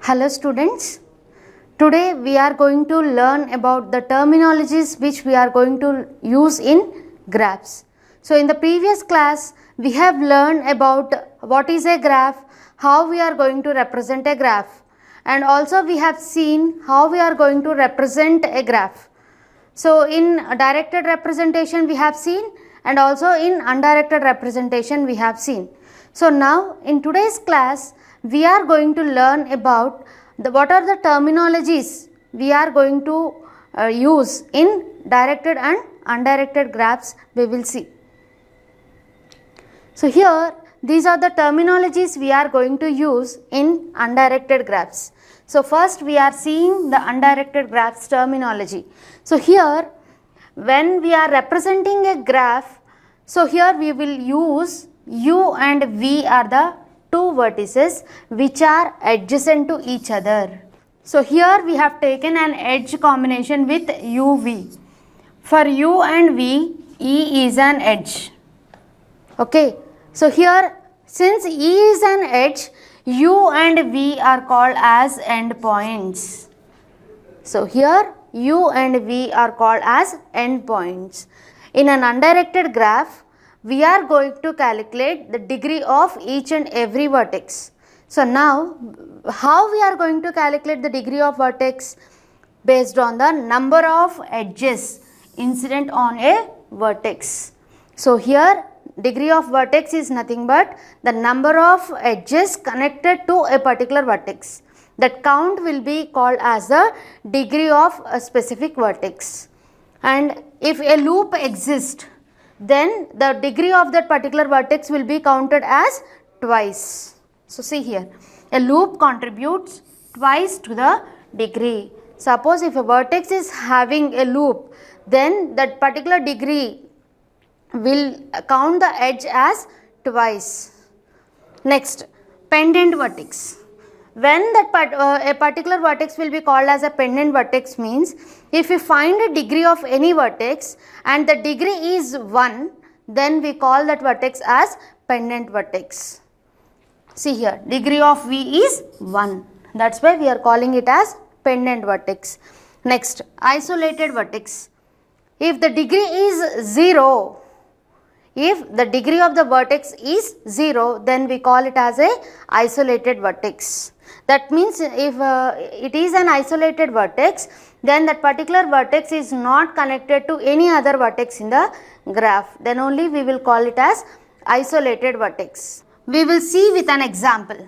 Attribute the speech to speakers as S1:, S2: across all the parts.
S1: Hello students, today we are going to learn about the terminologies which we are going to use in graphs. So in the previous class we have learned about what is a graph, how we are going to represent a graph, and also we have seen how we are going to represent a graph. So in directed representation we have seen, and also in undirected representation we have seen. So now in today's class we are going to learn about what are the terminologies we are going to use in directed and undirected graphs we will see. So here these are the terminologies we are going to use in undirected graphs. So first we are seeing the undirected graphs terminology. So here when we are representing a graph, so here we will use U and V are the two vertices which are adjacent to each other. So here we have taken an edge combination with UV. For U and V, E is an edge. Okay. So here since E is an edge, U and V are called as endpoints. So here U and V are called as endpoints. In an undirected graph, we are going to calculate the degree of each and every vertex. So now how we are going to calculate the degree of vertex? Based on the number of edges incident on a vertex. So here degree of vertex is nothing but the number of edges connected to a particular vertex. That count will be called as the degree of a specific vertex. And if a loop exists, then the degree of that particular vertex will be counted as twice. So see here, a loop contributes twice to the degree. Suppose if a vertex is having a loop, then that particular degree will count the edge as twice. Next, pendant vertex. When that a particular vertex will be called as a pendant vertex means if we find a degree of any vertex and the degree is 1, then we call that vertex as pendant vertex. See here, degree of V is 1. That's why we are calling it as pendant vertex. Next, isolated vertex. If the degree is 0, if the degree of the vertex is 0, then we call it as a isolated vertex. That means if it is an isolated vertex, then that particular vertex is not connected to any other vertex in the graph. Then only we will call it as isolated vertex. We will see with an example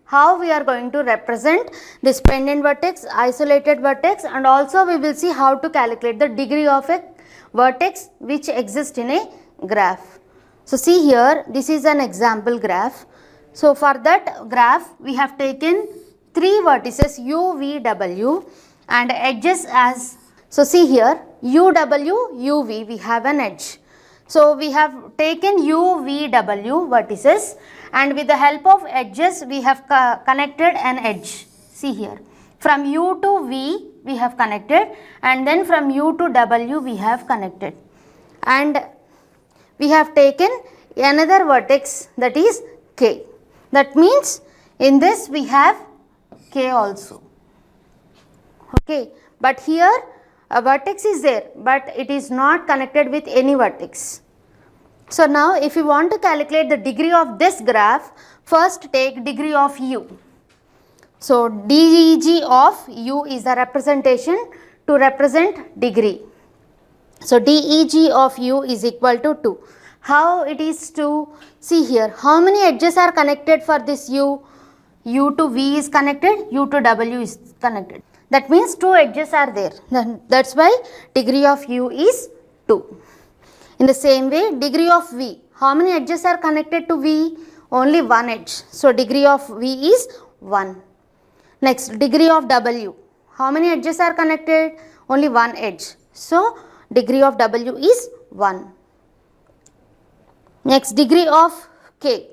S1: how we are going to represent this pendant vertex, isolated vertex, and also we will see how to calculate the degree of a vertex which exists in a graph. So see here, this is an example graph. So for that graph we have taken 3 vertices U, V, W and edges as, so see here U, W, U, V, we have an edge. So we have taken U, V, W vertices and with the help of edges we have connected an edge. See here, from U to V we have connected and then from U to W we have connected. And we have taken another vertex, that is K. That means in this we have K also. Okay, but here a vertex is there but it is not connected with any vertex. So now if you want to calculate the degree of this graph, first take degree of U. So DEG of U is the representation to represent degree. So DEG of U is equal to 2. How it is 2? See here, how many edges are connected for this U? U to V is connected, U to W is connected. That means 2 edges are there. That's why degree of U is 2. In the same way, degree of V. How many edges are connected to V? Only 1 edge. So degree of V is 1. Next, degree of W. How many edges are connected? Only 1 edge. So degree of W is 1. Next, degree of K.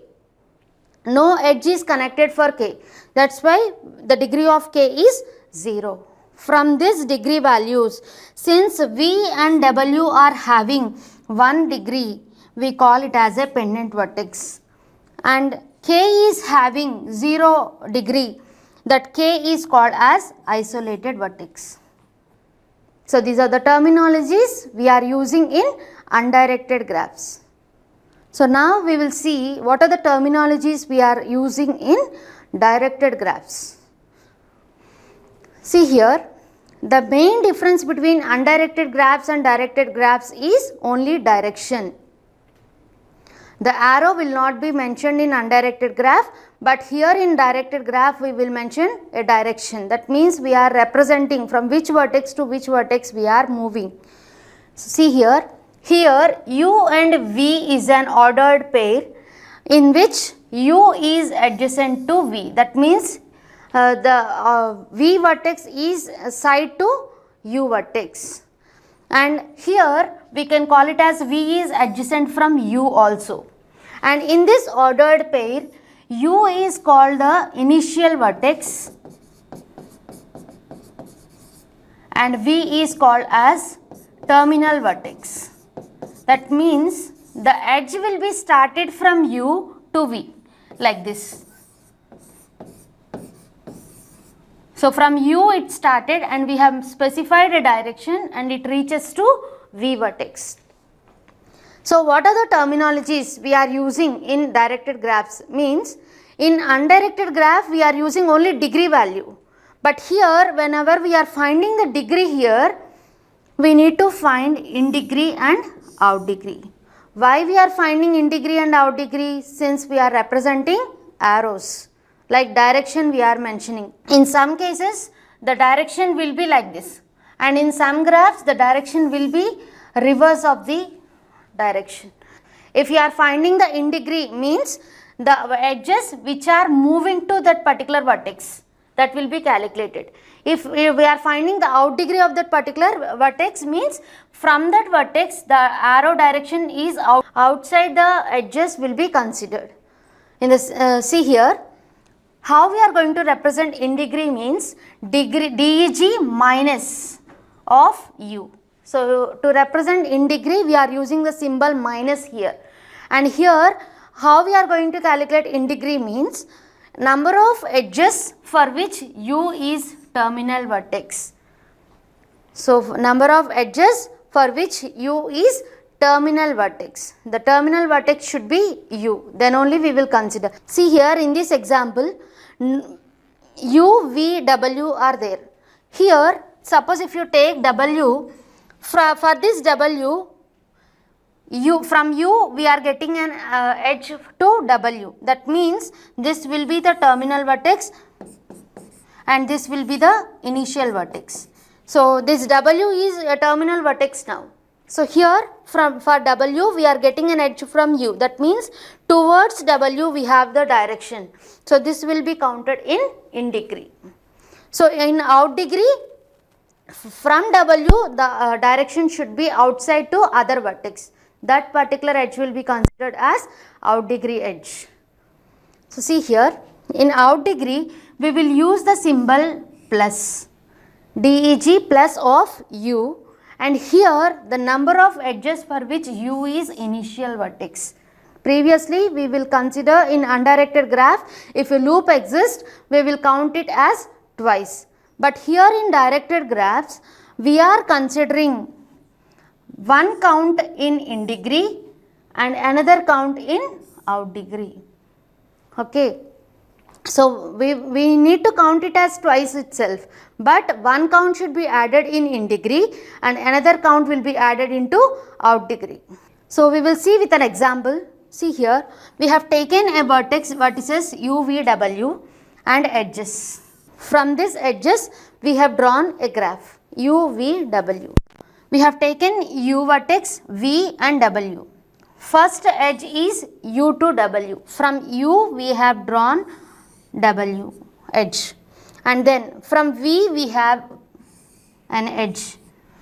S1: No edge is connected for K. That's why the degree of K is 0. From this degree values, since V and W are having 1 degree, we call it as a pendant vertex. And K is having 0 degree, that K is called as isolated vertex. So these are the terminologies we are using in undirected graphs. So now we will see what are the terminologies we are using in directed graphs. See here, the main difference between undirected graphs and directed graphs is only direction. The arrow will not be mentioned in undirected graph, but here in directed graph we will mention a direction. That means we are representing from which vertex to which vertex we are moving. See here, U and V is an ordered pair in which U is adjacent to V. That means the V vertex is side to U vertex, and here we can call it as V is adjacent from U also. And in this ordered pair, U is called the initial vertex and V is called as terminal vertex. That means the edge will be started from U to V like this. So from U it started and we have specified a direction and it reaches to V vertex. So what are the terminologies we are using in directed graphs? Means in undirected graph we are using only degree value. But here whenever we are finding the degree here, we need to find in degree and out degree. Why we are finding in degree and out degree? Since we are representing arrows. Like direction we are mentioning. In some cases the direction will be like this, and in some graphs the direction will be reverse of the direction. If you are finding the in degree means the edges which are moving to that particular vertex, that will be calculated. If we are finding the out degree of that particular vertex means from that vertex the arrow direction is outside the edges will be considered. In this see here, how we are going to represent in degree means degree DEG minus of U. So to represent in degree we are using the symbol minus here, and here how we are going to calculate in degree means number of edges for which U is terminal vertex. So number of edges for which U is terminal vertex. The terminal vertex should be U, then only we will consider. See here in this example, U, V, W are there. Here suppose if you take W, for this W, from U we are getting an edge to W. That means this will be the terminal vertex and this will be the initial vertex. So this W is a terminal vertex now. So here for W we are getting an edge from U. That means towards W we have the direction. So this will be counted in degree. So in out degree, from W the direction should be outside to other vertex. That particular edge will be considered as out degree edge. So see here, in out degree we will use the symbol plus, DEG plus of U, and here the number of edges for which U is initial vertex. Previously we will consider in undirected graph, if a loop exists we will count it as twice. But here in directed graphs we are considering one count in degree and another count in out degree. Okay. So we need to count it as twice itself, but one count should be added in degree and another count will be added into out degree. So we will see with an example. See here, we have taken a vertices U, V, W and edges. From these edges we have drawn a graph U, V, W. We have taken U vertex, V and W. First edge is U to W. From U we have drawn W edge, and then from V we have an edge.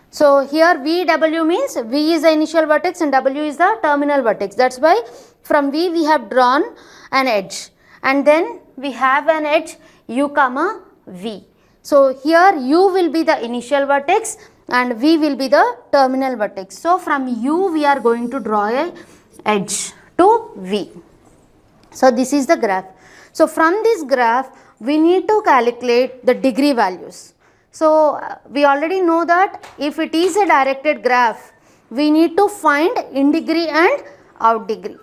S1: So here VW means V is the initial vertex and W is the terminal vertex. That's why from V we have drawn an edge, and then we have an edge U comma V. So here U will be the initial vertex and V will be the terminal vertex. So from U we are going to draw a edge to V. So this is the graph. So from this graph we need to calculate the degree values. So we already know that if it is a directed graph, we need to find in degree and out degree.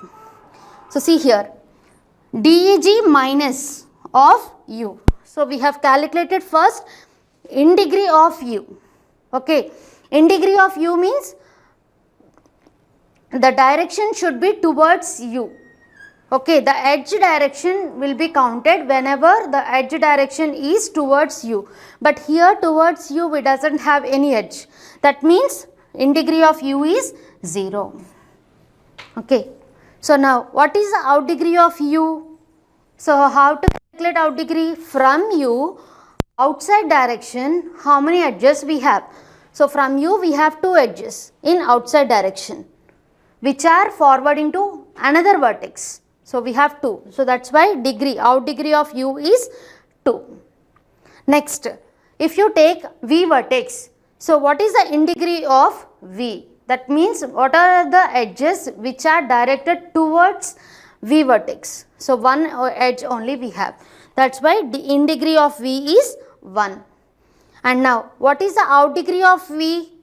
S1: So see here, DEG minus of U. So we have calculated first in degree of U. Okay, in degree of U means the direction should be towards U. Okay, the edge direction will be counted whenever the edge direction is towards U. But here towards U we doesn't have any edge. That means in degree of U is 0. Okay. So now what is the out degree of U? So how to calculate out degree? From U, outside direction, how many edges we have? So from U we have 2 edges in outside direction, which are forwarding to another vertex. So we have 2. So that's why degree, out degree of U is 2. Next, if you take V vertex, so what is the in degree of V? That means what are the edges which are directed towards V vertex. So one edge only we have. That's why the in degree of V is 1. And now what is the out degree of V?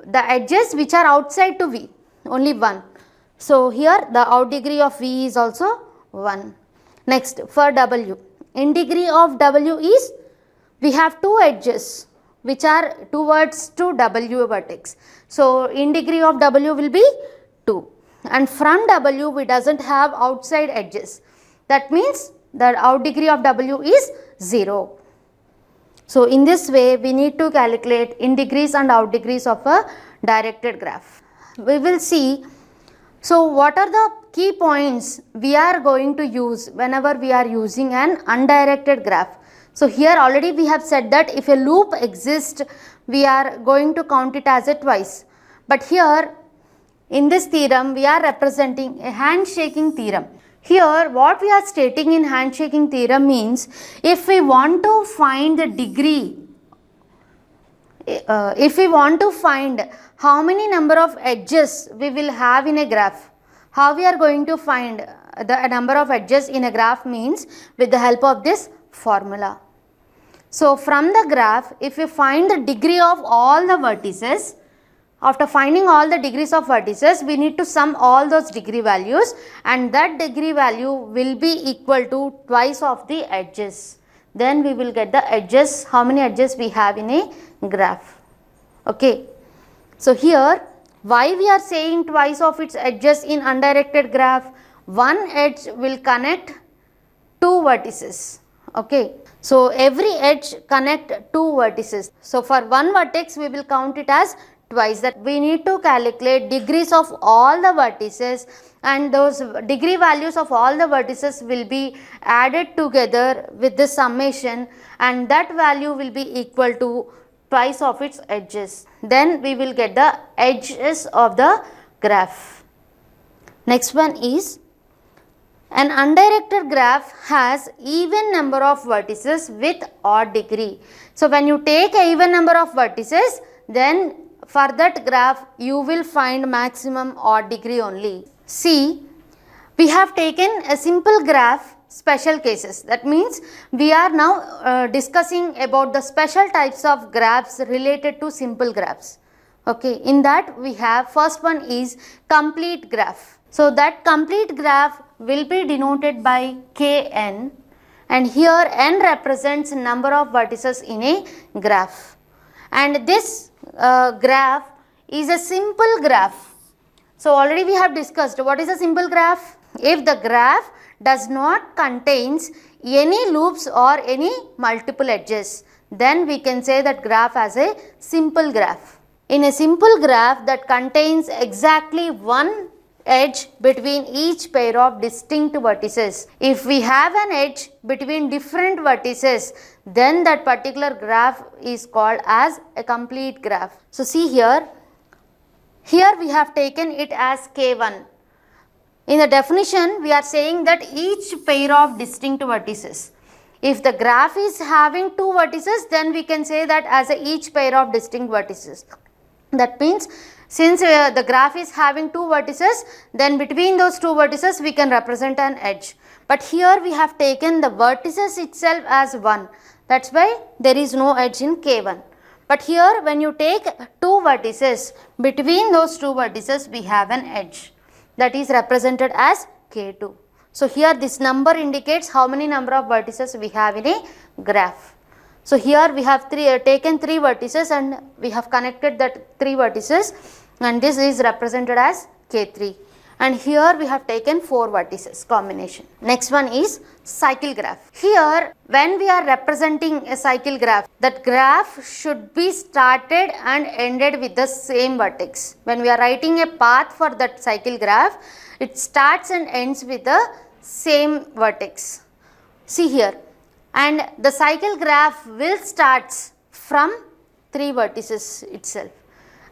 S1: The edges which are outside to V, only 1. So here the out degree of V is also 1. Next, for W, in degree of W is, we have 2 edges which are towards to W vertex. So in degree of W will be 2, and from W we doesn't have outside edges. That means the out degree of W is 0. So in this way we need to calculate in degrees and out degrees of a directed graph. We will see. So what are the key points we are going to use whenever we are using an undirected graph? So here already we have said that if a loop exists, we are going to count it as a twice. But here in this theorem we are representing a handshaking theorem. Here what we are stating in handshaking theorem means, if we want to find the degree, if we want to find how many number of edges we will have in a graph, how we are going to find the number of edges in a graph means with the help of this formula. So from the graph, if we find the degree of all the vertices, after finding all the degrees of vertices, we need to sum all those degree values, and that degree value will be equal to twice of the edges. Then we will get the edges, how many edges we have in a graph. Okay. So here why we are saying twice of its edges in undirected graph? One edge will connect 2 vertices. Okay. So every edge connect 2 vertices. So for one vertex we will count it as twice. That we need to calculate degrees of all the vertices, and those degree values of all the vertices will be added together with the summation, and that value will be equal to twice of its edges. Then we will get the edges of the graph. Next one is, an undirected graph has even number of vertices with odd degree. So when you take a even number of vertices, then for that graph you will find maximum odd degree only. See, we have taken a simple graph, special cases. That means we are now discussing about the special types of graphs related to simple graphs. Okay, in that we have, first one is complete graph. So that complete graph will be denoted by Kn, and here n represents number of vertices in a graph, and this graph is a simple graph. So already we have discussed what is a simple graph. If the graph does not contains any loops or any multiple edges, then we can say that graph as a simple graph. In a simple graph that contains exactly one edge between each pair of distinct vertices, if we have an edge between different vertices, then that particular graph is called as a complete graph. So see here we have taken it as K1. In the definition we are saying that each pair of distinct vertices. If the graph is having 2 vertices, then we can say that as each pair of distinct vertices. That means Since the graph is having two vertices, then between those two vertices we can represent an edge. But here we have taken the vertices itself as 1. That's why there is no edge in K1. But here when you take two vertices, between those two vertices we have an edge that is represented as K2. So here this number indicates how many number of vertices we have in a graph. So here we have taken three vertices and we have connected that three vertices, and this is represented as K3. And here we have taken 4 vertices combination. Next one is cycle graph. Here when we are representing a cycle graph, that graph should be started and ended with the same vertex. When we are writing a path for that cycle graph, it starts and ends with the same vertex. See here, and the cycle graph will start from 3 vertices itself,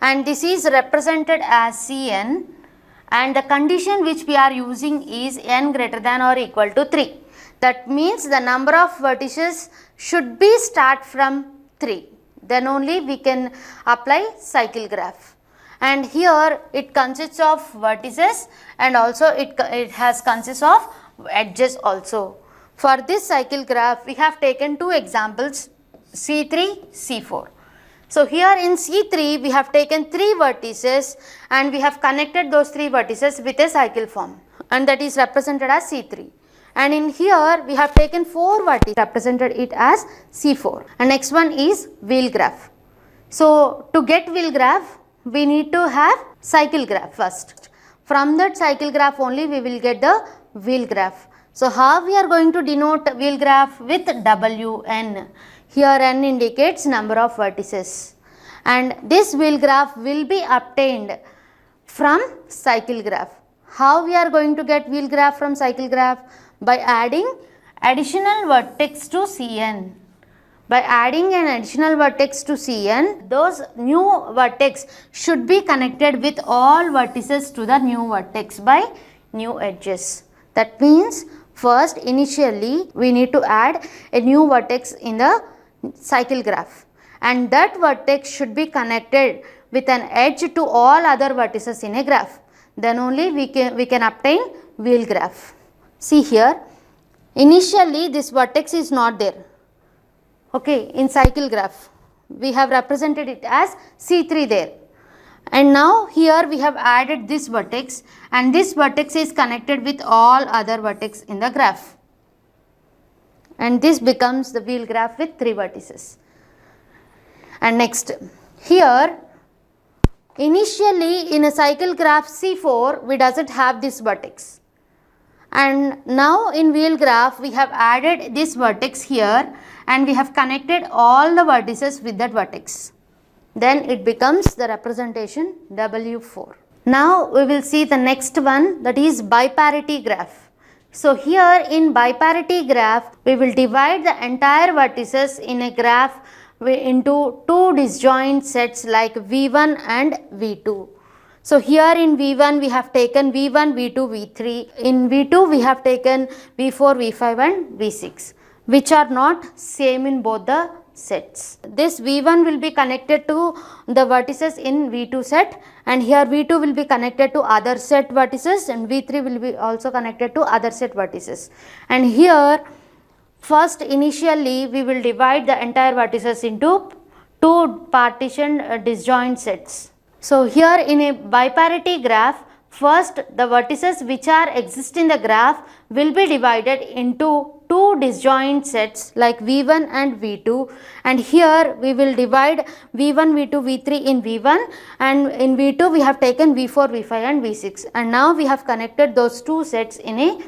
S1: and this is represented as Cn, and the condition which we are using is n greater than or equal to 3. That means the number of vertices should be start from 3. Then only we can apply cycle graph. And here it consists of vertices, and also it consists of edges also. For this cycle graph we have taken 2 examples, C3, C4. So here in C3 we have taken 3 vertices and we have connected those 3 vertices with a cycle form, and that is represented as C3. And in here we have taken 4 vertices, represented it as C4. And next one is wheel graph. So to get wheel graph we need to have cycle graph first. From that cycle graph only we will get the wheel graph. So how we are going to denote wheel graph? With Wn. Here n indicates number of vertices, and this wheel graph will be obtained from cycle graph. How we are going to get wheel graph from cycle graph? By adding additional vertex to Cn. By adding an additional vertex to Cn, those new vertex should be connected with all vertices to the new vertex by new edges. That means first initially we need to add a new vertex in the cycle graph, and that vertex should be connected with an edge to all other vertices in a graph. Then only we can obtain wheel graph. See here, initially this vertex is not there. Okay, in cycle graph we have represented it as C3 there, and now here we have added this vertex, and this vertex is connected with all other vertex in the graph, and this becomes the wheel graph with 3 vertices. And next, here initially in a cycle graph C4 we doesn't have this vertex, and now in wheel graph we have added this vertex here and we have connected all the vertices with that vertex. Then it becomes the representation W4. Now we will see the next one, that is biparity graph. So here in biparity graph we will divide the entire vertices in a graph into 2 disjoint sets like V1 and V2. So here in V1 we have taken V1, V2, V3. In V2 we have taken V4, V5 and V6, which are not same in both the sets. This V1 will be connected to the vertices in V2 set, and here V2 will be connected to other set vertices, and V3 will be also connected to other set vertices. And here first initially we will divide the entire vertices into 2 partitioned disjoint sets. So here in a biparity graph, first the vertices which are exist in the graph will be divided into 2 disjoint sets like V1 and V2, and here we will divide V1, V2, V3 in V1, and in V2 we have taken V4, V5 and V6, and now we have connected those 2 sets in a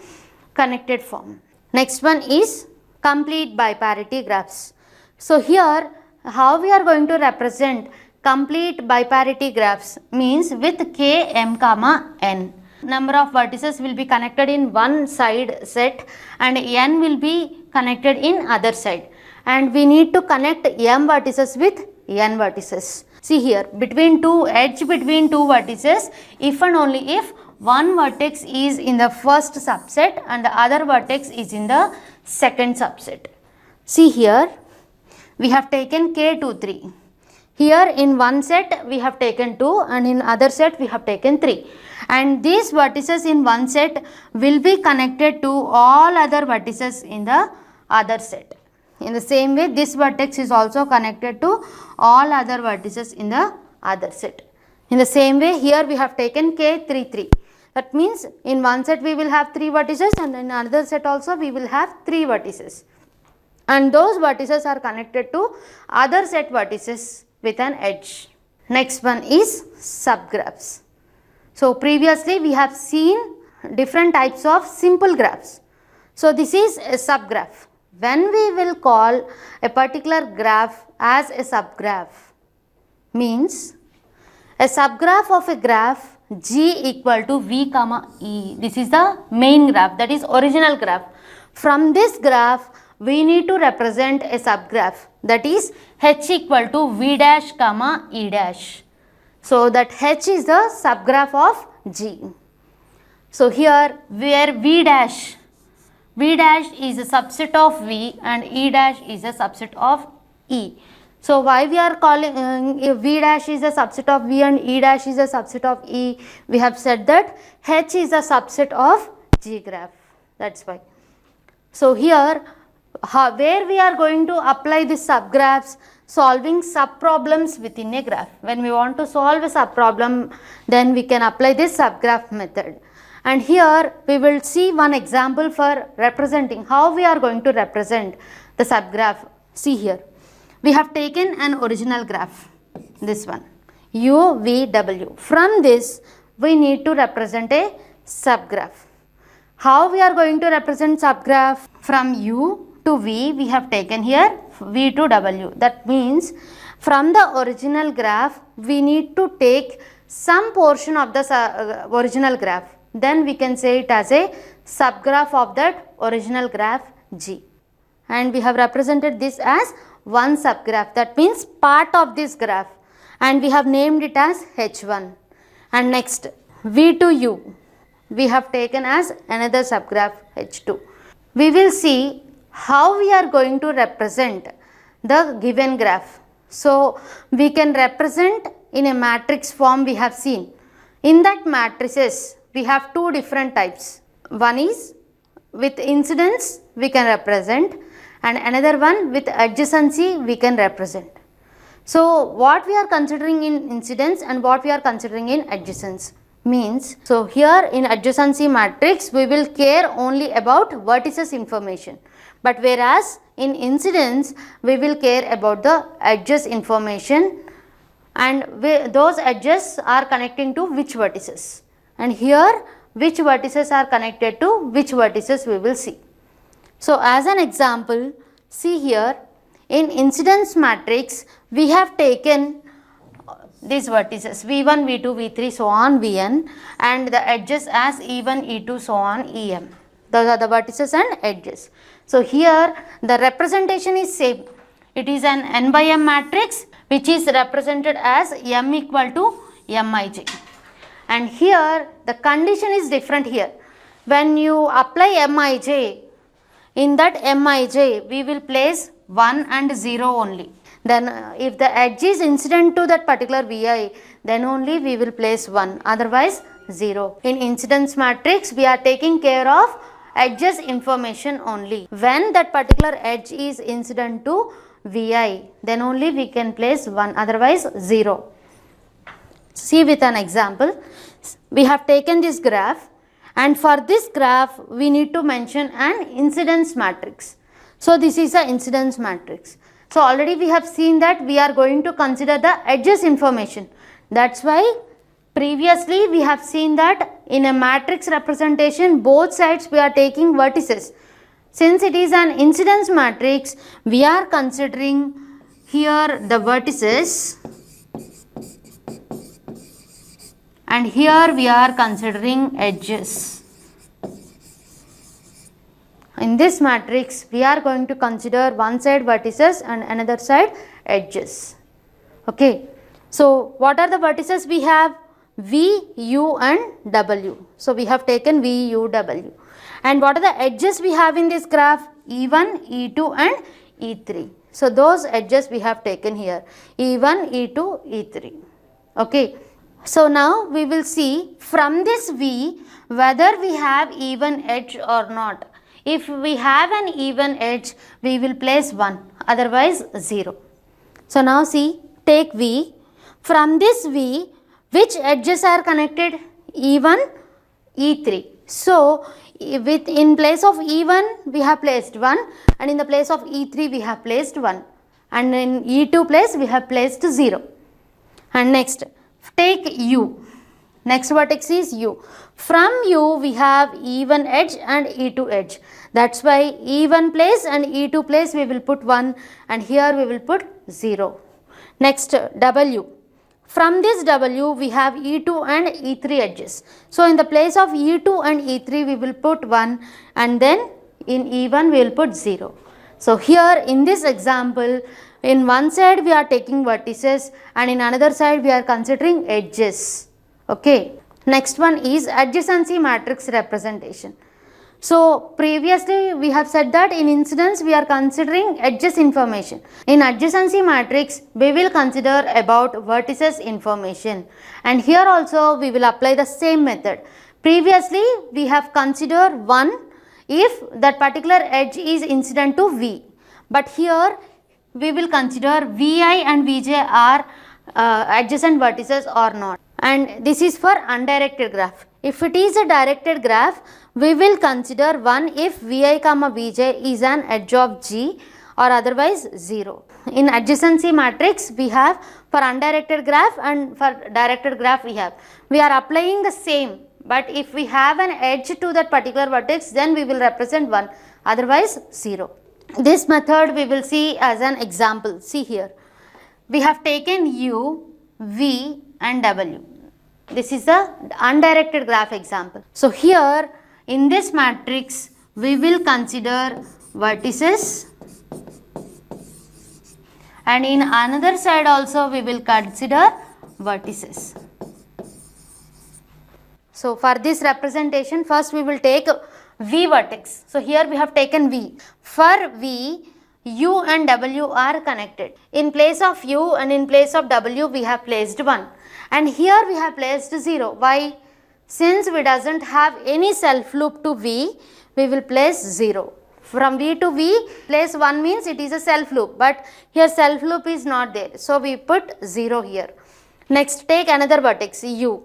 S1: connected form. Next one is complete biparity graphs. So here how we are going to represent complete biparity graphs means with k, m, comma, n. Number of vertices will be connected in one side set and n will be connected in other side, and we need to connect m vertices with n vertices. See here, between edge between 2 vertices, if and only if one vertex is in the first subset and the other vertex is in the second subset. See here, we have taken K23. Here in one set we have taken 2 and in other set we have taken 3. And these vertices in one set will be connected to all other vertices in the other set. In the same way, this vertex is also connected to all other vertices in the other set. In the same way, here we have taken K 3 3. That means in one set we will have 3 vertices and in another set also we will have 3 vertices. And those vertices are connected to other set vertices with an edge. Next one is subgraphs. So previously we have seen different types of simple graphs. So this is a subgraph. When we will call a particular graph as a subgraph, means a subgraph of a graph G equal to V comma E. This is the main graph, that is original graph. From this graph we need to represent a subgraph, that is H equal to V dash comma E dash. So that H is the subgraph of G. So here where V dash is a subset of V and E dash is a subset of E. So why we are calling if V dash is a subset of V and E dash is a subset of E, we have said that H is a subset of G graph. That's why. So here where we are going to apply the subgraphs, solving subproblems within a graph. When we want to solve a subproblem, then we can apply this subgraph method. And here we will see one example for representing how we are going to represent the subgraph. See here, we have taken an original graph, this one, U, V, W. From this we need to represent a subgraph. How we are going to represent subgraph? From U to V we have taken here V to W. That means from the original graph we need to take some portion of the original graph. Then we can say it as a subgraph of that original graph G. And we have represented this as one subgraph. That means part of this graph. And we have named it as H1. And next V to U we have taken as another subgraph H2. We will see how we are going to represent the given graph. So we can represent in a matrix form we have seen. In that matrices we have two different types. One is with incidence we can represent and another one with adjacency we can represent. So what we are considering in incidence and what we are considering in adjacence means, so here in adjacency matrix we will care only about vertices information, but whereas in incidence we will care about the edges information and those edges are connecting to which vertices, and here which vertices are connected to which vertices we will see. So as an example, see here in incidence matrix we have taken these vertices V1, V2, V3 so on Vn and the edges as E1, E2 so on Em. Those are the vertices and edges. So here the representation is same. It is an n by m matrix which is represented as m equal to mij. And here the condition is different here. When you apply mij, in that mij we will place 1 and 0 only. Then if the edge is incident to that particular Vi, then only we will place 1, otherwise 0. In incidence matrix we are taking care of edges information only. When that particular edge is incident to Vi, then only we can place 1, otherwise 0. See with an example, we have taken this graph and for this graph we need to mention an incidence matrix. So this is a incidence matrix. So already we have seen that we are going to consider the edges information. That's why previously we have seen that in a matrix representation both sides we are taking vertices. Since it is an incidence matrix, we are considering here the vertices and here we are considering edges. In this matrix we are going to consider one side vertices and another side edges. Okay. So what are the vertices we have? V, U and W. So we have taken V, U, W. And what are the edges we have in this graph? E1, E2 and E3. So those edges we have taken here, E1, E2, E3. Okay. So now we will see from this V whether we have even edge or not. If we have an even edge, we will place 1, otherwise 0. So now see, take V. From this V, which edges are connected? E1, E3. So in place of E1 we have placed 1, and in the place of E3 we have placed 1, and in E2 place we have placed 0. And next, take U. Next vertex is U. From U we have E1 edge and E2 edge. That's why E1 place and E2 place we will put 1, and here we will put 0. Next, W. From this W we have E2 and E3 edges. So in the place of E2 and E3 we will put 1, and then in E1 we will put 0. So here in this example, in one side we are taking vertices and in another side we are considering edges. Okay. Next one is adjacency matrix representation. So previously we have said that in incidence we are considering edges information. In adjacency matrix we will consider about vertices information, and here also we will apply the same method. Previously we have considered 1 if that particular edge is incident to V, but here we will consider Vi and Vj are adjacent vertices or not, and this is for undirected graph. If it is a directed graph, we will consider 1 if Vi comma Vj is an edge of G, or otherwise 0. In adjacency matrix we have for undirected graph and for directed graph we are applying the same, but if we have an edge to that particular vertex then we will represent 1, otherwise 0. This method we will see as an example. See here, we have taken U, V and W. This is the undirected graph example. So here in this matrix we will consider vertices, and in another side also we will consider vertices. So for this representation, first we will take V vertex. So here we have taken V. For V, U and W are connected. In place of U and in place of W we have placed 1, and here we have placed 0. Why? Since we doesn't have any self loop to V, we will place 0. From V to V, place 1 means it is a self loop, but here self loop is not there, so we put 0 here. Next, take another vertex U.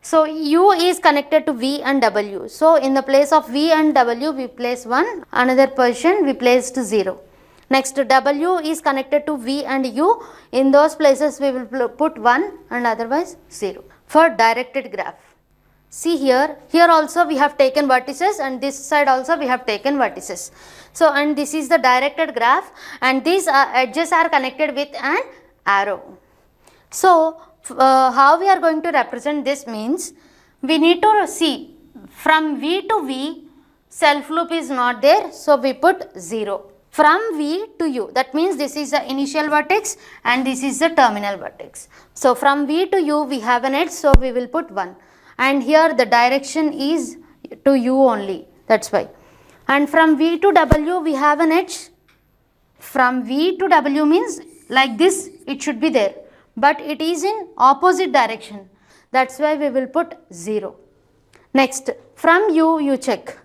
S1: So U is connected to V and W. So in the place of V and W we place 1, another position we placed 0. Next, W is connected to V and U. In those places we will put 1 and otherwise 0. For directed graph, see here also we have taken vertices, and this side also we have taken vertices. So and this is the directed graph, and these edges are connected with an arrow. So how we are going to represent this means, we need to see from V to V self loop is not there, so we put 0. From V to U, that means this is the initial vertex and this is the terminal vertex. So from V to U we have an edge, so we will put 1, and here the direction is to U only, that's why. And from V to W we have an edge. From V to W means like this it should be there, but it is in opposite direction, that's why we will put 0. Next, from U you check.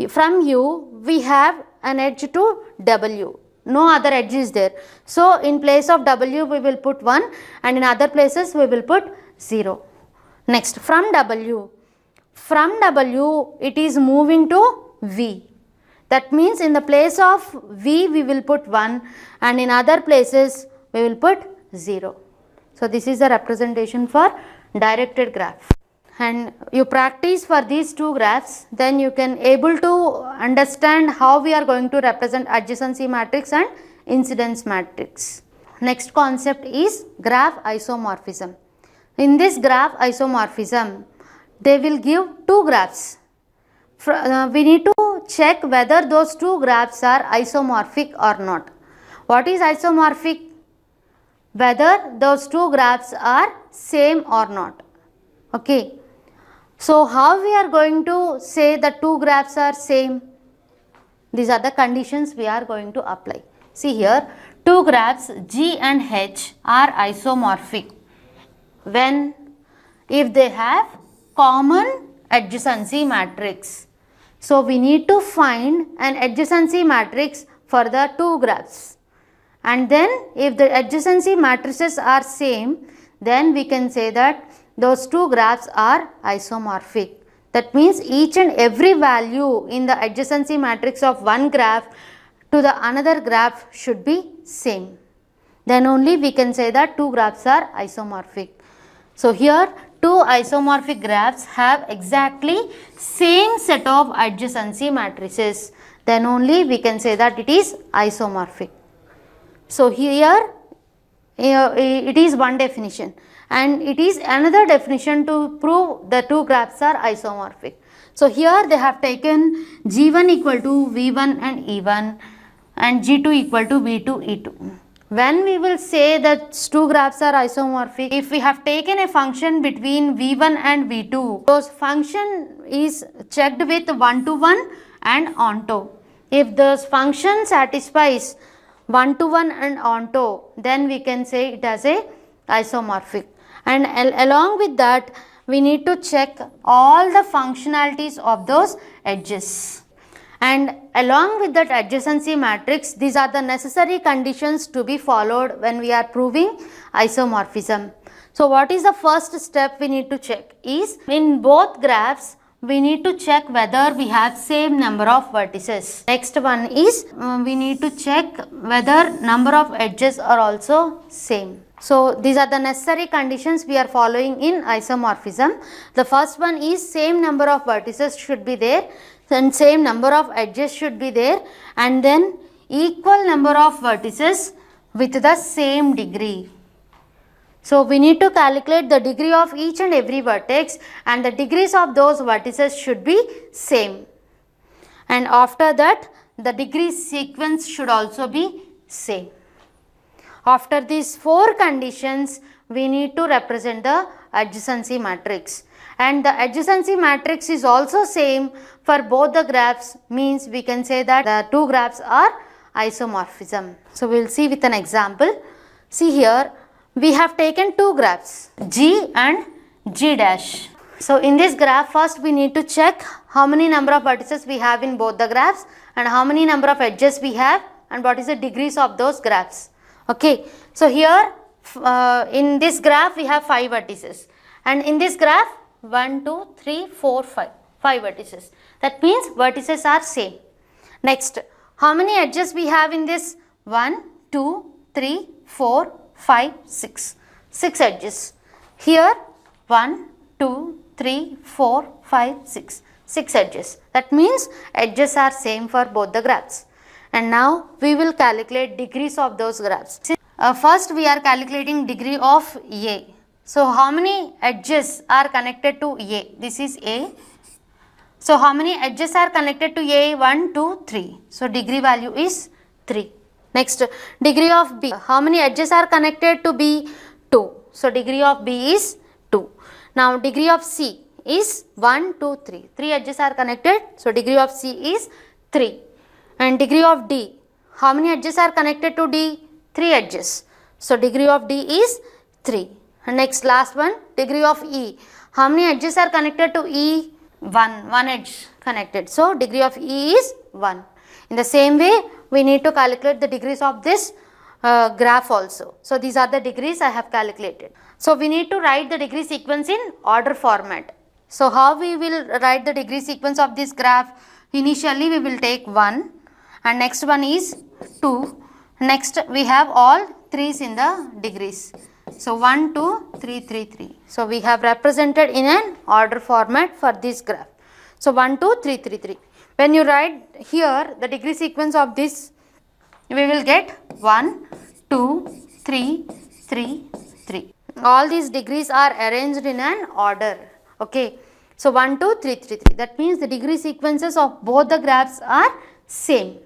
S1: From U we have an edge to W, no other edge is there, so in place of W we will put 1, and in other places we will put 0. Next, from W it is moving to V, that means in the place of V we will put 1, and in other places we will put 0. So this is the representation for directed graph, and you practice for these two graphs, then you can able to understand how we are going to represent adjacency matrix and incidence matrix. Next concept is graph isomorphism. In this graph isomorphism, they will give two graphs. We need to check whether those two graphs are isomorphic or not. What is isomorphic? Whether those two graphs are same or not. Okay. So how we are going to say the two graphs are same? These are the conditions we are going to apply. See here, two graphs G and H are isomorphic when if they have common adjacency matrix. So we need to find an adjacency matrix for the two graphs, and then if the adjacency matrices are same, then we can say that those two graphs are isomorphic. That means each and every value in the adjacency matrix of one graph to the another graph should be same. Then only we can say that two graphs are isomorphic. So here two isomorphic graphs have exactly same set of adjacency matrices. Then only we can say that it is isomorphic. So here it is one definition, and it is another definition to prove the two graphs are isomorphic. So here they have taken G1 equal to V1 and E1 and G2 equal to V2 E2. When we will say that two graphs are isomorphic, if we have taken a function between V1 and V2, those function is checked with 1 to 1 and onto. If those function satisfies 1 to 1 and onto, then we can say it as a isomorphic. And along with that, we need to check all the functionalities of those edges. And along with that adjacency matrix, these are the necessary conditions to be followed when we are proving isomorphism. So what is the first step we need to check is, in both graphs we need to check whether we have same number of vertices. Next one is we need to check whether number of edges are also same. So these are the necessary conditions we are following in isomorphism. The first one is same number of vertices should be there, then same number of edges should be there, and then equal number of vertices with the same degree. So we need to calculate the degree of each and every vertex, and the degrees of those vertices should be same. And after that, the degree sequence should also be same. After these four conditions, we need to represent the adjacency matrix. And the adjacency matrix is also same for both the graphs, means we can say that the two graphs are isomorphism. So we will see with an example. See here, we have taken two graphs, G and G dash. So in this graph, first we need to check how many number of vertices we have in both the graphs, and how many number of edges we have, and what is the degrees of those graphs. Okay, so here in this graph we have 5 vertices, and in this graph 1, 2, 3, 4, 5 vertices. That means vertices are same. Next, how many edges we have in this? 1, 2, 3, 4, 5, 6. 6 edges. Here 1, 2, 3, 4, 5, 6. 6 edges. That means edges are same for both the graphs. And now we will calculate degrees of those graphs. First we are calculating degree of A. So how many edges are connected to A? This is A. So how many edges are connected to A? 1, 2, 3. So degree value is 3. Next, degree of B. How many edges are connected to B? 2. So degree of B is 2. Now degree of C is 1, 2, 3. 3 edges are connected. So degree of C is 3. And degree of D. How many edges are connected to D? 3 edges. So degree of D is 3. And next, last one, degree of E. How many edges are connected to E? 1 edge connected. So degree of E is 1. In the same way, we need to calculate the degrees of this graph also. So these are the degrees I have calculated. So we need to write the degree sequence in order format. So how we will write the degree sequence of this graph? Initially we will take 1, and next one is 2. Next we have all 3's in the degrees. So 1, 2, 3, 3, 3. So we have represented in an order format for this graph. So 1, 2, 3, 3, 3. When you write here the degree sequence of this, we will get 1, 2, 3, 3, 3. All these degrees are arranged in an order. Okay. So 1, 2, 3, 3, 3. That means the degree sequences of both the graphs are same.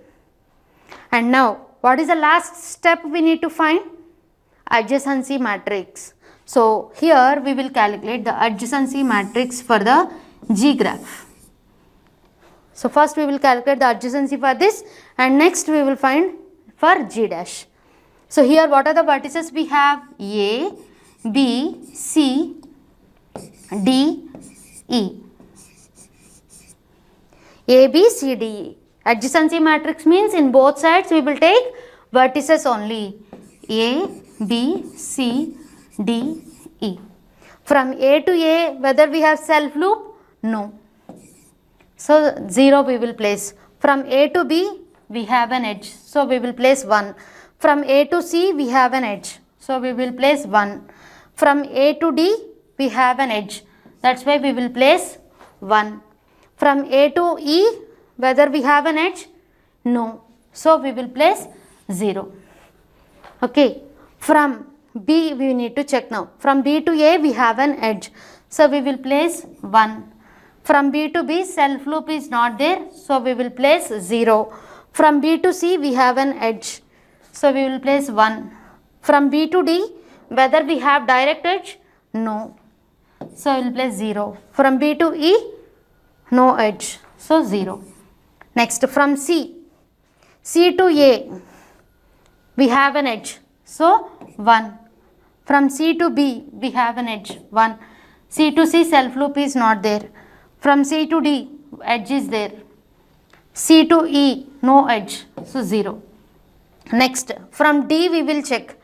S1: And now, what is the last step we need to find? Adjacency matrix. So here we will calculate the adjacency matrix for the G graph. So first we will calculate the adjacency for this, and next we will find for G dash. So here what are the vertices we have? A, B, C, D, E. A, B, C, D, E. Adjacency matrix means in both sides we will take vertices only. A, B, C, D, E. From A to A, whether we have self loop? No. So 0 we will place. From A to B, we have an edge. So we will place 1. From A to C, we have an edge. So we will place 1. From A to D, we have an edge. That's why we will place 1. From A to E, whether we have an edge? No. So we will place 0. Okay. From B, we need to check now. From B to A, we have an edge. So we will place 1. From B to B, self loop is not there. So we will place 0. From B to C, we have an edge. So we will place 1. From B to D, whether we have direct edge? No. So we will place 0. From B to E, no edge. So 0. Next, from C to A, we have an edge. So 1. From C to B, we have an edge. 1. C to C, self loop is not there. From C to D, edge is there. C to E, no edge. So 0. Next, from D we will check.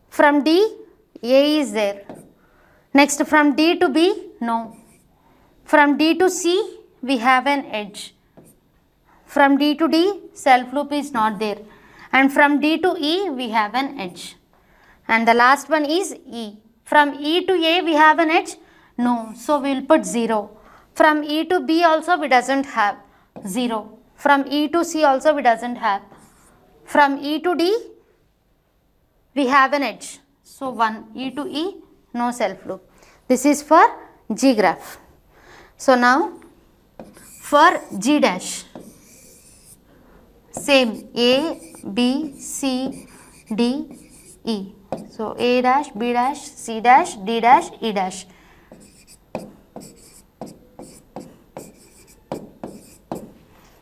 S1: From D, A is there. Next, from D to B, no. From D to C, we have an edge. From D to D, self loop is not there. And from D to E, we have an edge. And the last one is E. From E to A, we have an edge? No. So we will put 0. From E to B also we doesn't have. 0. From E to C also we doesn't have. From E to D, we have an edge. So 1. E to E, no self loop. This is for G graph. So now for G dash, same A, B, C, D, E. So A dash, B dash, C dash, D dash, E dash.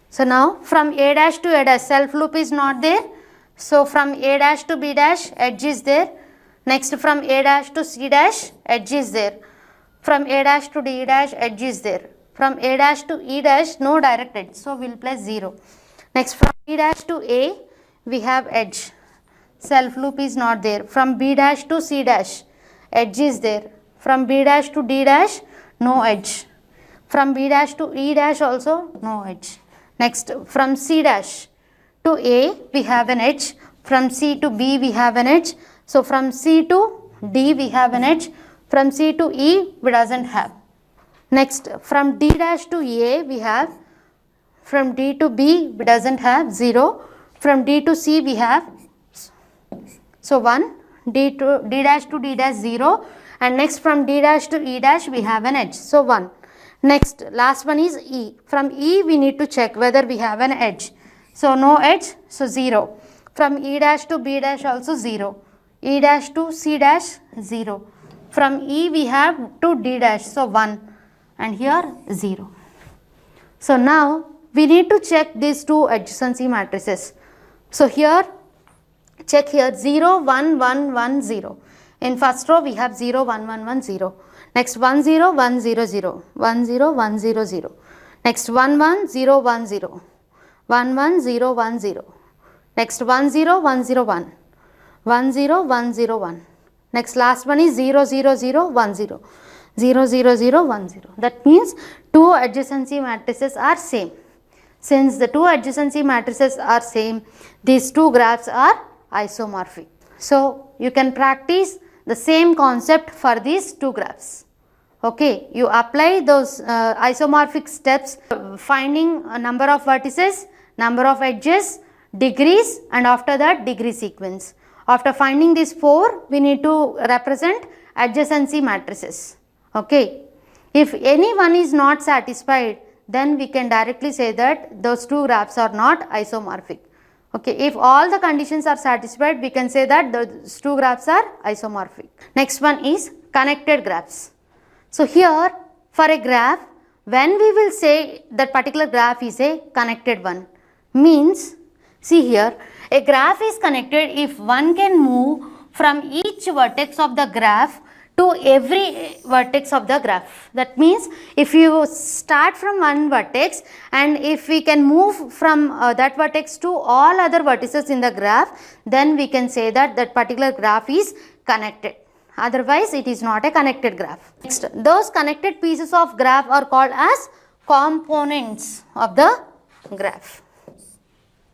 S1: So now from A dash to A dash, self loop is not there. So from A dash to B dash, edge is there. Next, from A dash to C dash, edge is there. From A dash to D dash, edge is there. From A dash to E dash, no direct edge. So we will place 0. Next, from B dash to A, we have edge. Self loop is not there. From B dash to C dash, edge is there. From B dash to D dash, no edge. From B dash to E dash also, no edge. Next, from C dash to A, we have an edge. From C to B, we have an edge. So from C to D, we have an edge. From C to E, we doesn't have. Next, from D dash to A, we have. From D to B, we doesn't have. 0. From D to C, we have. So 1. D dash to D dash, 0. And next, from D dash to E dash, we have an edge. So 1. Next, last one is E. From E, we need to check whether we have an edge. So no edge, so 0. From E dash to B dash also 0. E dash to C dash, 0. From E, we have to D dash, so 1. And here 0. So now we need to check these two adjacency matrices. So here, check here 0, 1, 1, 1, 0. In first row we have 0, 1, 1, 1, 0. Next 1, 0, 1, 0, 0. 1, 0, 1, 0, 0. Next 1, 1, 0, 1, 0. 1, 1, 0, 1, 0. Next 1, 0, 1, 0, 1. 1, 0, 1, 0, 1. Next last one is 0, 0, 0, 1, 0. 0, 0, 0, 1, 0. That means two adjacency matrices are same. Since the two adjacency matrices are same, these two graphs are isomorphic. So you can practice the same concept for these two graphs. Okay, you apply those isomorphic steps, finding a number of vertices, number of edges, degrees, and after that degree sequence. After finding these 4, we need to represent adjacency matrices. Okay, if any one is not satisfied, then we can directly say that those two graphs are not isomorphic. Okay, if all the conditions are satisfied, we can say that those two graphs are isomorphic. Next one is connected graphs. So here for a graph, when we will say that particular graph is a connected one, means, see here, a graph is connected if one can move from each vertex of the graph to every vertex of the graph. That means if you start from one vertex and if we can move from that vertex to all other vertices in the graph, then we can say that that particular graph is connected. Otherwise, it is not a connected graph. Next, those connected pieces of graph are called as components of the graph.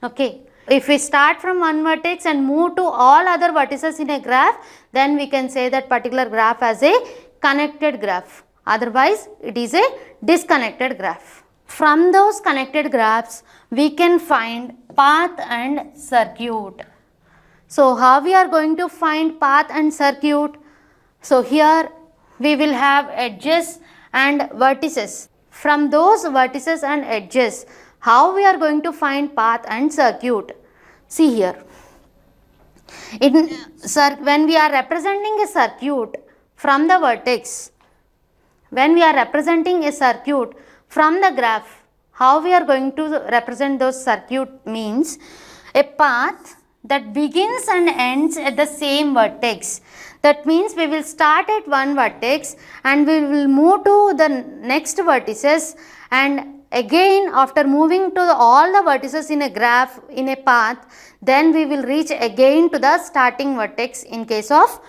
S1: Okay. If we start from one vertex and move to all other vertices in a graph, then we can say that particular graph as a connected graph. Otherwise, it is a disconnected graph. From those connected graphs, we can find path and circuit. So, how we are going to find path and circuit? So, here we will have edges and vertices. From those vertices and edges, how we are going to find path and circuit? See here, when we are representing a circuit from the vertex, when we are representing a circuit from the graph, how we are going to represent those circuit means a path that begins and ends at the same vertex. That means we will start at one vertex and we will move to the next vertices, and again after moving to all the vertices in a graph in a path, then we will reach again to the starting vertex in case of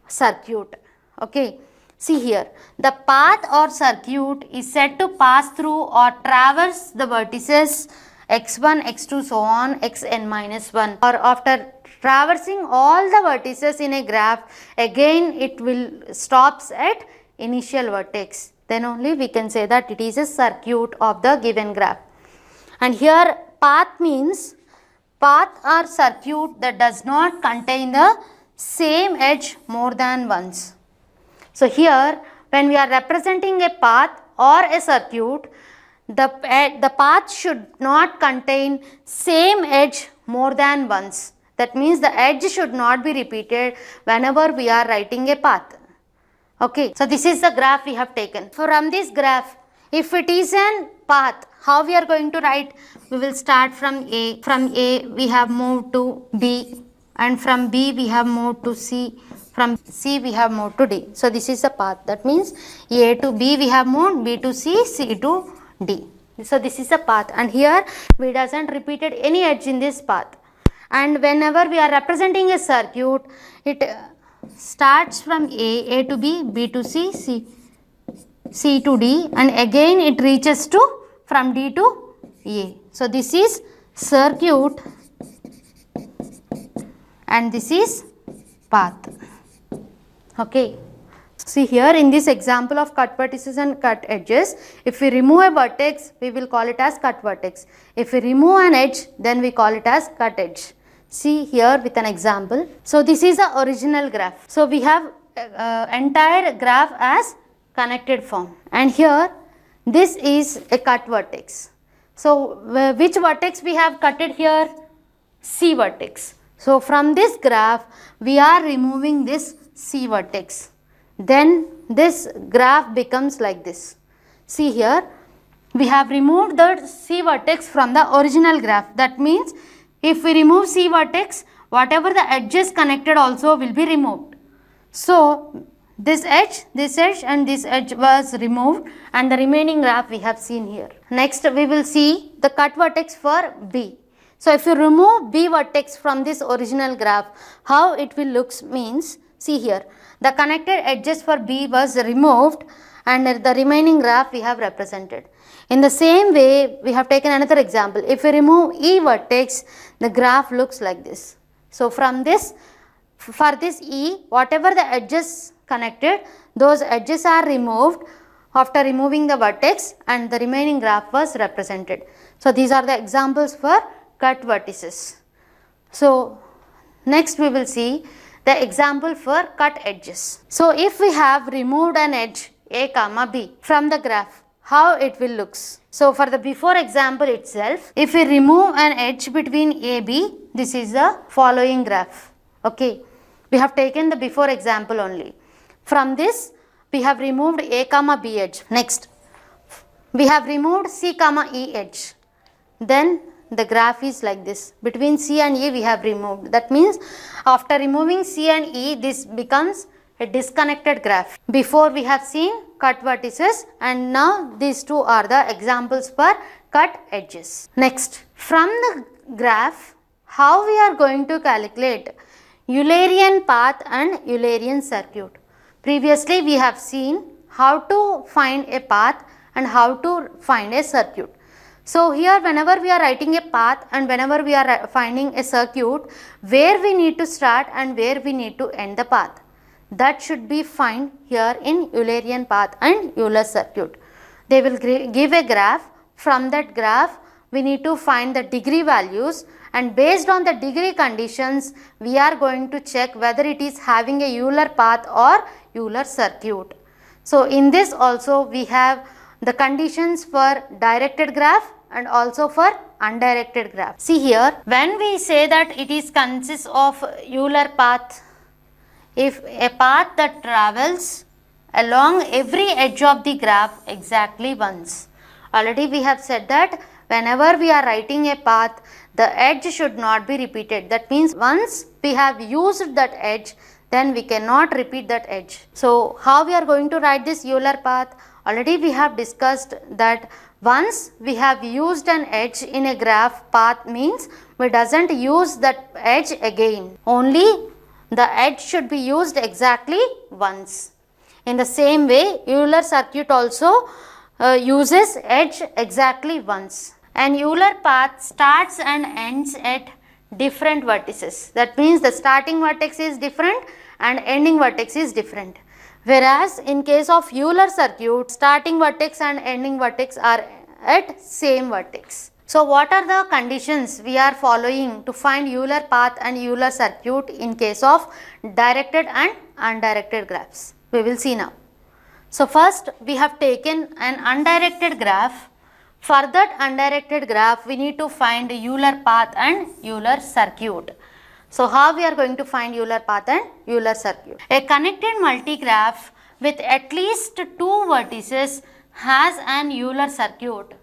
S1: circuit. Okay. See here, the path or circuit is said to pass through or traverse the vertices x1, x2, so on, xn minus 1, or after traversing all the vertices in a graph, again it will stops at initial vertex. Then only we can say that it is a circuit of the given graph. And here path means path or circuit that does not contain the same edge more than once. So here when we are representing a path or a circuit, the path should not contain same edge more than once. That means the edge should not be repeated whenever we are writing a path. Okay, so this is the graph we have taken. From this graph, if it is a path, how we are going to write? We will start from A. From A we have moved to B, and from B we have moved to C. From C we have moved to D. So this is the path. That means A to B we have moved, B to C, C to D. So this is the path, and here we doesn't repeated any edge in this path. And whenever we are representing a circuit, it starts from A to B, B to C, C to D, and again it reaches to from D to A. So this is circuit and this is path. Okay. See here in this example of cut vertices and cut edges, if we remove a vertex, we will call it as cut vertex. If we remove an edge, then we call it as cut edge. See here with an example. So this is the original graph. So we have entire graph as connected form, and here this is a cut vertex. So which vertex we have cutted here? C vertex. So from this graph we are removing this C vertex. Then this graph becomes like this. See here, we have removed the C vertex from the original graph. That means if we remove C vertex, whatever the edges connected also will be removed. So this edge and this edge was removed, and the remaining graph we have seen here. Next we will see the cut vertex for B. So if you remove B vertex from this original graph, how it will looks means, see here, the connected edges for B was removed and the remaining graph we have represented. In the same way, we have taken another example. If we remove E vertex, the graph looks like this. So from this, for this E, whatever the edges connected, those edges are removed after removing the vertex, and the remaining graph was represented. So these are the examples for cut vertices. So next we will see the example for cut edges. So if we have removed an edge A comma B from the graph, how it will looks. So for the before example itself, if we remove an edge between A, B, this is the following graph. Okay, we have taken the before example only. From this we have removed A comma B edge. Next, we have removed C comma E edge. Then the graph is like this. Between C and E we have removed. That means after removing C and E, this becomes a disconnected graph. Before we have seen cut vertices, and now these two are the examples for cut edges. Next, from the graph, how we are going to calculate Eulerian path and Eulerian circuit. Previously we have seen how to find a path and how to find a circuit. So here whenever we are writing a path and whenever we are finding a circuit, where we need to start and where we need to end the path, that should be found here in Eulerian path and Euler circuit. They will give a graph. From that graph we need to find the degree values, and based on the degree conditions we are going to check whether it is having a Euler path or Euler circuit. So in this also we have the conditions for directed graph and also for undirected graph. See here, when we say that it is consists of Euler path, if a path that travels along every edge of the graph exactly once. Already we have said that whenever we are writing a path, the edge should not be repeated. That means once we have used that edge, then we cannot repeat that edge. So how we are going to write this Euler path? Already we have discussed that once we have used an edge in a graph, path means we doesn't use that edge again. Only the edge should be used exactly once. In the same way, Euler circuit also uses edge exactly once. And Euler path starts and ends at different vertices. That means the starting vertex is different and ending vertex is different. Whereas in case of Euler circuit, starting vertex and ending vertex are at same vertex. So what are the conditions we are following to find Euler path and Euler circuit in case of directed and undirected graphs? We will see now. So first we have taken an undirected graph. For that undirected graph we need to find Euler path and Euler circuit. So how we are going to find Euler path and Euler circuit? A connected multigraph with at least two vertices has an Euler circuit.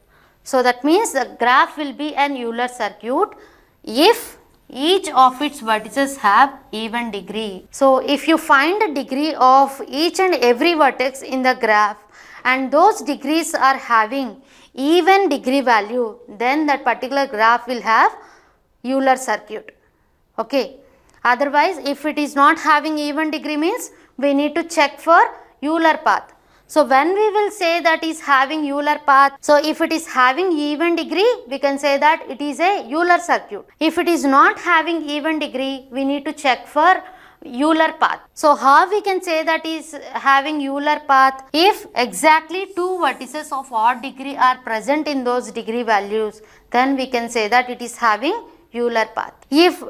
S1: So that means the graph will be an Euler circuit if each of its vertices have even degree. So if you find the degree of each and every vertex in the graph and those degrees are having even degree value, then that particular graph will have Euler circuit. Okay. Otherwise, if it is not having even degree means we need to check for Euler path. So when we will say that is having Euler path, so if it is having even degree, we can say that it is a Euler circuit. If it is not having even degree, we need to check for Euler path. So how we can say that is having Euler path? If exactly two vertices of odd degree are present in those degree values, then we can say that it is having Euler path. If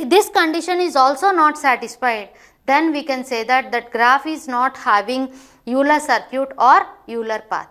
S1: this condition is also not satisfied, then we can say that that graph is not having Euler circuit or Euler path.